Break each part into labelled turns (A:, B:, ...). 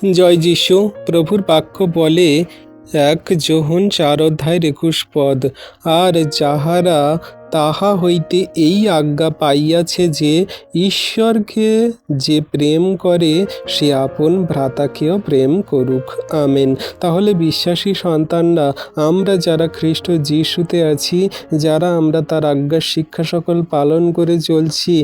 A: জয় যিশু। প্রভুর বাক্য বলে 1 যোহন 4:21 আর যাহারা তাহা হইতে এই আজ্ঞা পাইয়াছে যে ঈশ্বরকে যে প্রেম করে সে আপন ভ্রাতাকেও প্রেম করুক। আমেন। তাহলে বিশ্বাসী সন্তানরা, আমরা যারা খ্রিস্ট যিশুতে আছি, যারা আমরা তার আজ্ঞার শিক্ষা সকল পালন করে চলছি,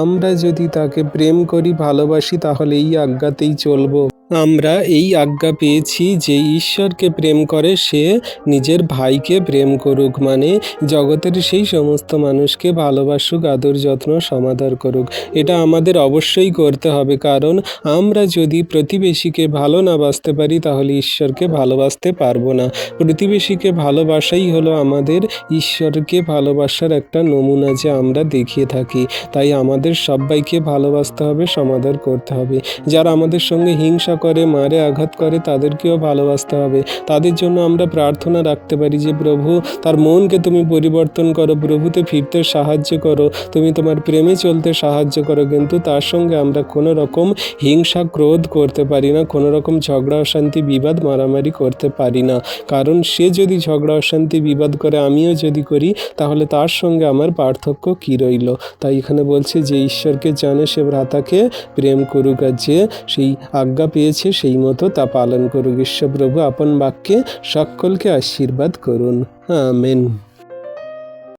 A: আমরা যদি তাকে প্রেম করি, ভালোবাসি, তাহলে এই আজ্ঞাতেই চলব। আমরা এই আজ্ঞা পেয়েছি যে ঈশ্বরকে প্রেম করে সে নিজের ভাইকে প্রেম করুক, মানে জগতের সেই সমস্ত মানুষকে ভালোবাসুক, আদর যত্ন সমাদর করুক। এটা আমাদের অবশ্যই করতে হবে, কারণ আমরা যদি প্রতিবেশীকে ভালো না বাসতে পারি তাহলে ঈশ্বরকে ভালোবাসতে পারবো না। প্রতিবেশীকে ভালোবাসাই হলো আমাদের ঈশ্বরকে ভালোবাসার একটা নমুনা যে আমরা দেখিয়ে থাকি। তাই আমাদের সবাইকে ভালোবাসতে হবে, সমাদর করতে হবে। যারা আমাদের সঙ্গে হিংসা করে, মারে, আঘাত করে, তাদেরকেও ভালোবাসতে হবে। তাদের জন্য আমরা প্রার্থনা রাখতে পারি যে প্রভু, তার মনকে তুমি পরিবর্তন করো, প্রভুতে ফিরতে সাহায্য করো, তুমি তোমার প্রেমে চলতে সাহায্য করো। কিন্তু তার সঙ্গে আমরা কোনো রকম হিংসা, ক্রোধ করতে পারি না, কোনো রকম ঝগড়া, অশান্তি, বিবাদ, মারামারি করতে পারি না। কারণ সে যদি ঝগড়া, অশান্তি, বিবাদ করে, আমিও যদি করি, তাহলে তার সঙ্গে আমার পার্থক্য কী রইল? তাই এখানে বলছে যে ঈশ্বরকে জানে সে ভ্রাতাকে প্রেম করুক, আর যে সেই আজ্ঞা পেয়েছে সেই মতো তা পালন করুক। ঈশ্বর প্রভু আপন বাক্যে সকলকে আশীর্বাদ করুন। আমেন।